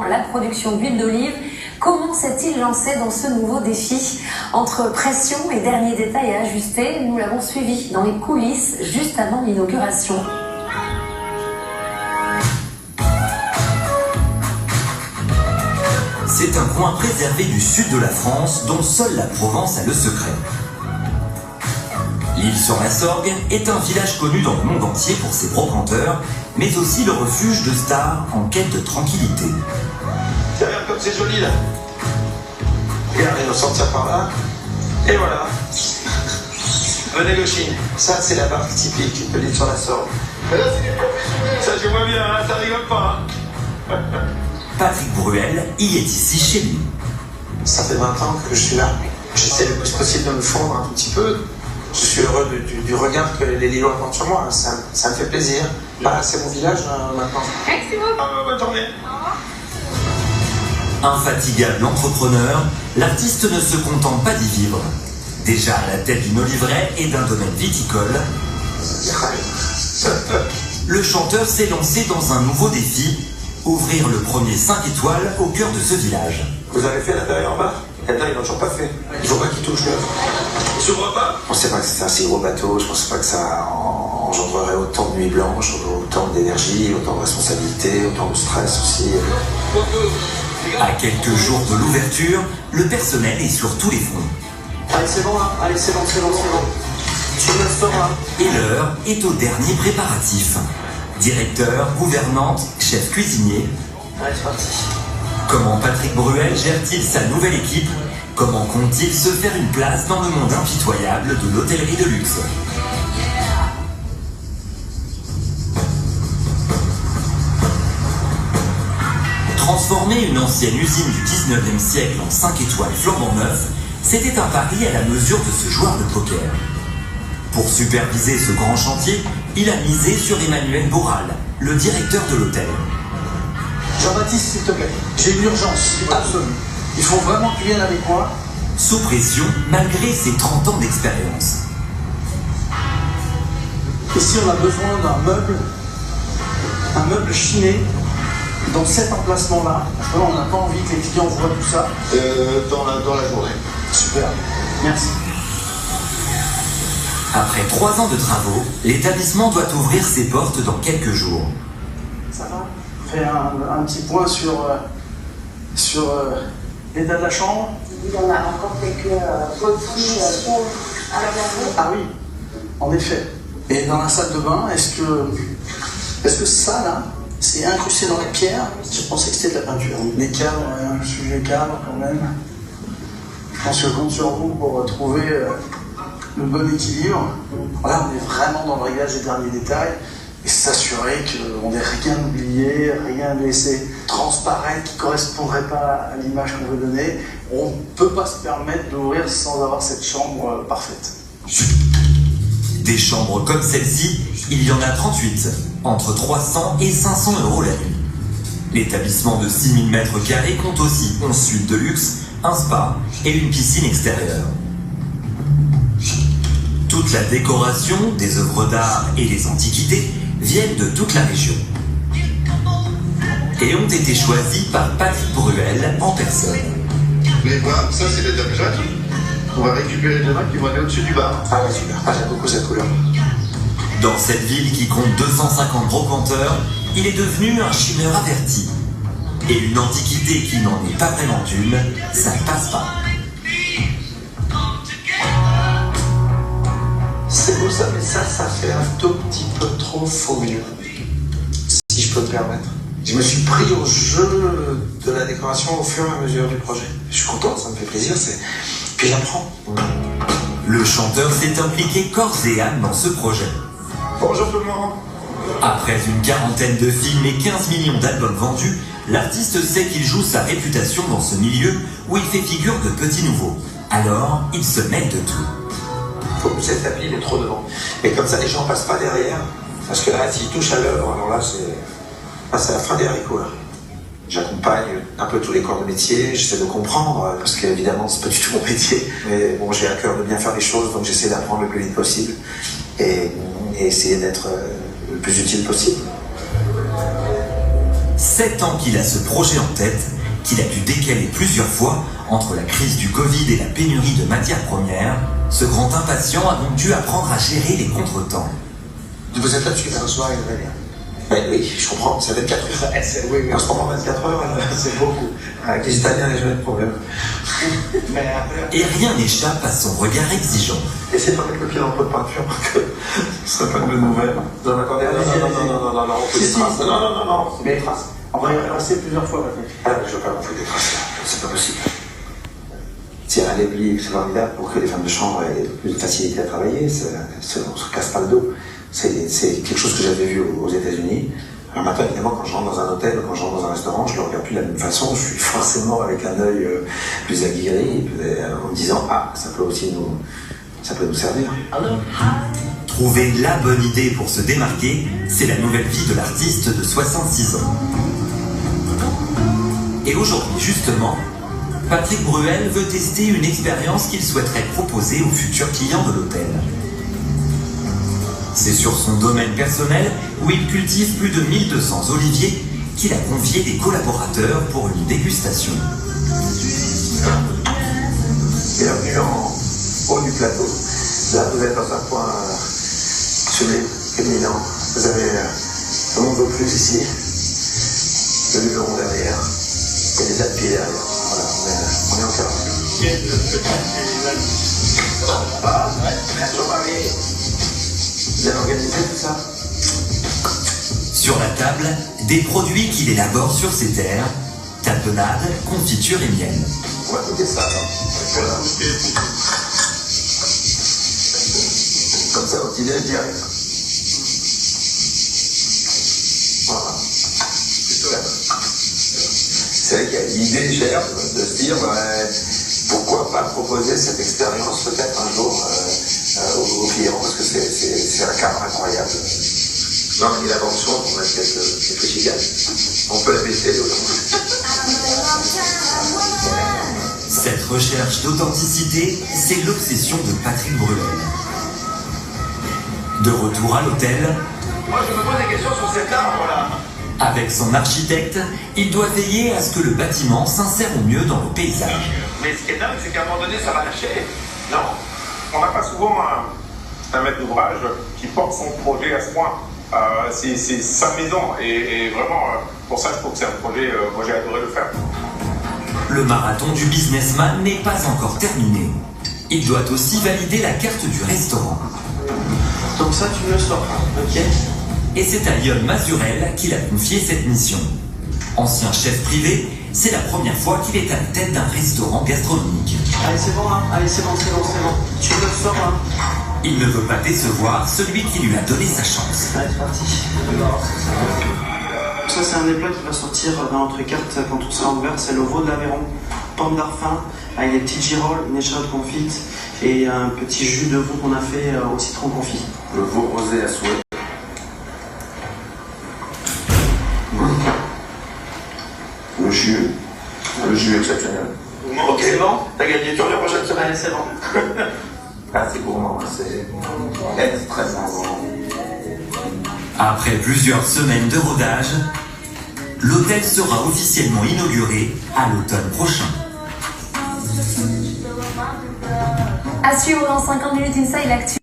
La production d'huile d'olive. Comment s'est-il lancé dans ce nouveau défi? Entre pression et derniers détails à ajuster, nous l'avons suivi dans les coulisses juste avant l'inauguration. C'est un coin préservé du sud de la France dont seule la Provence a le secret. L'île sur la Sorgue est un village connu dans le monde entier pour ses brocanteurs, mais aussi le refuge de stars en quête de tranquillité. Regarde comme c'est joli là. Regarde, il va sortir par là. Et voilà. Venez Gauchine. Ça c'est la barque typique de l'île sur la Sorgue. Mais là c'est des professionnels. Ça je vois bien, hein, ça rigole pas. Hein. Patrick Bruel y est ici chez lui. Ça fait 20 ans que je suis là. J'essaie le plus possible de me fondre un tout petit peu. Je suis heureux du regard que les Lillois portent sur moi. Ça me fait plaisir. Bah, c'est mon village maintenant. Merci beaucoup. Bonne journée. Infatigable entrepreneur, l'artiste ne se contente pas d'y vivre. Déjà à la tête d'une oliveraie et d'un domaine viticole, le chanteur s'est lancé dans un nouveau défi, ouvrir le premier 5 étoiles au cœur de ce village. Vous avez fait l'intérieur en bas? L'intérieur, ils n'ont toujours pas fait. Toujours pas qui touche là. Il s'ouvre pas? Je pensais pas que c'était un si gros bateau, je pensais pas que ça engendrerait autant de nuits blanches, autant d'énergie, autant de responsabilité, autant de stress aussi. À quelques jours de l'ouverture, le personnel est sur tous les fronts. Allez, c'est bon là. Allez, c'est bon. Tu me sauras. Et l'heure est au dernier préparatif. Directeur, gouvernante, chef cuisinier. Allez, c'est parti. Comment Patrick Bruel gère-t-il sa nouvelle équipe? Comment compte-t-il se faire une place dans le monde impitoyable de l'hôtellerie de luxe? Transformer une ancienne usine du 19e siècle en 5 étoiles flambant neuf, c'était un pari à la mesure de ce joueur de poker. Pour superviser ce grand chantier, il a misé sur Emmanuel Boral, le directeur de l'hôtel. Jean-Baptiste, s'il te plaît, j'ai une urgence absolue. Il faut vraiment que tu viennes avec moi. Sous pression, malgré ses 30 ans d'expérience. Ici, on a besoin un meuble chiné dans cet emplacement-là. On n'a pas envie que les clients voient tout ça. Dans la journée. Super, merci. Après 3 ans de travaux, l'établissement doit ouvrir ses portes dans quelques jours. Ça va? On fait un petit point sur l'état de la chambre. Il y en a encore quelques petits pots à la laver. Ah oui, en effet. Et dans la salle de bain, est-ce que ça là, c'est incrusté dans la pierre? Je pensais que c'était de la peinture. Les cadres, un sujet cadre quand même. Je pense que je compte sur vous pour trouver le bon équilibre. Voilà, on est vraiment dans le réglage des derniers détails et s'assurer qu'on n'ait rien oublié, rien laissé transparaître qui ne correspondrait pas à l'image qu'on veut donner. On ne peut pas se permettre d'ouvrir sans avoir cette chambre parfaite. Des chambres comme celle-ci, il y en a 38, entre 300 et 500 € la nuit. L'établissement de 6000 m² compte aussi 11 suites de luxe, un spa et une piscine extérieure. Toute la décoration, des œuvres d'art et des antiquités viennent de toute la région. Et ont été choisis par Patrick Bruel en personne. Mais voilà, ça c'est les dames jacques. On va récupérer les dames qui vont aller au-dessus du bar. Ah ouais, super. Ah, j'aime beaucoup cette couleur. Dans cette ville qui compte 250 brocanteurs, il est devenu un chimeur averti. Et une antiquité qui n'en est pas vraiment une, ça ne passe pas. C'est beau ça, mais ça fait un tout petit peu trop faux mieux. Si je peux me permettre. Je me suis pris au jeu de la décoration au fur et à mesure du projet. Je suis content, ça me fait plaisir, puis j'apprends. Le chanteur s'est impliqué corps et âme dans ce projet. Bonjour tout le monde. Après une quarantaine de films et 15 millions d'albums vendus, l'artiste sait qu'il joue sa réputation dans ce milieu où il fait figure de petit nouveau. Alors, il se mêle de tout. Faut pousser le tapis, il est trop devant. Mais comme ça, les gens passent pas derrière. Parce que là, s'ils touchent à l'œuvre, alors là, c'est la fin des haricots. Là. J'accompagne un peu tous les corps de métier, j'essaie de comprendre, parce qu'évidemment, c'est pas du tout mon métier. Mais bon, j'ai à cœur de bien faire les choses, donc j'essaie d'apprendre le plus vite possible. Et essayer d'être le plus utile possible. 7 ans qu'il a ce projet en tête, qu'il a dû décaler plusieurs fois entre la crise du Covid et la pénurie de matières premières. Ce grand impatient a donc dû apprendre à gérer les contretemps. Vous êtes là-dessus, un soir, il va bien. Oui, je comprends, ça va être 4 heures. Oui, en ce moment, 24 heures, c'est beaucoup. Avec les Italiens, il n'y a jamais de problème. Et rien n'échappe à son regard exigeant. Essayez de pas mettre le pied dans le pot de peinture parce que ce serait pas de bonne nouvelle. Non, attendez, non, on fait des traces. Non, c'est des traces. On va y repasser plusieurs fois peut-être. Ah, je veux pas qu'on fait des traces, c'est pas possible. Tiens, un aiguille, c'est formidable pour que les femmes de chambre aient plus de facilité à travailler, on se casse pas le dos. C'est quelque chose que j'avais vu aux États-Unis. Alors maintenant, évidemment, quand je rentre dans un hôtel ou quand je rentre dans un restaurant, je ne le regarde plus de la même façon. Je suis forcément avec un œil plus aguerri, en me disant ah, ça peut nous servir. Trouver la bonne idée pour se démarquer, c'est la nouvelle vie de l'artiste de 66 ans. Et aujourd'hui, justement, Patrick Bruel veut tester une expérience qu'il souhaiterait proposer aux futurs clients de l'hôtel. C'est sur son domaine personnel, où il cultive plus de 1200 oliviers, qu'il a convié des collaborateurs pour une dégustation. Bienvenue en haut du plateau. Là, vous êtes dans un point sublime, éminent. Vous avez le monde au plus ici, le Luberon derrière, et les Alpes derrière. Voilà, on est en terrain. Bien organisé tout ça. Sur la table, des produits qu'il élabore sur ses terres, tapenade, confiture et miel. On va goûter ça, alors. Voilà. Comme ça, au petit-déj direct. Voilà. C'est vrai qu'il y a l'idée germe de se dire pourquoi pas proposer cette expérience peut-être un jour aux clients, parce que c'est un cadre incroyable. Non, il a l'invention pour mettre quelques gigas. On peut la baisser aujourd'hui. Cette recherche d'authenticité, c'est l'obsession de Patrick Bruel. De retour à l'hôtel, Moi, je me pose des questions sur cet arbre-là. avec son architecte, il doit veiller à ce que le bâtiment s'insère au mieux dans le paysage. Mais ce qui est dingue, c'est qu'à un moment donné, ça va lâcher. Non. On n'a pas souvent un maître d'ouvrage qui porte son projet à ce point. C'est sa maison. Et vraiment, pour ça, je trouve que c'est un projet, moi j'ai adoré le faire. Le marathon du businessman n'est pas encore terminé. Il doit aussi valider la carte du restaurant. Donc ça, tu me le sors, ok? Et c'est à Lionel Mazurel qu'il a confié cette mission. Ancien chef privé, c'est la première fois qu'il est à la tête d'un restaurant gastronomique. Allez, c'est bon, hein? Allez, c'est bon. Tu me le sors, hein? Il ne veut pas décevoir celui qui lui a donné sa chance. Allez, c'est parti. Ça, c'est un des plats qui va sortir dans notre carte quand on sera ouvert. C'est le veau de l'Aveyron, pomme d'arfin, avec des petites girolles, une échalote confite et un petit jus de veau qu'on a fait au citron confit. Le veau rosé à souhait. Le jus exceptionnel. Ok, C'est bon? T'as gagné, tu reviens la prochaine semaine. Allez, c'est bon. Ah, c'est gourmand, c'est extrêmement gourmand. Après plusieurs semaines de rodage, l'hôtel sera officiellement inauguré à l'automne prochain. À suivre dans 50 minutes Inside l'actu.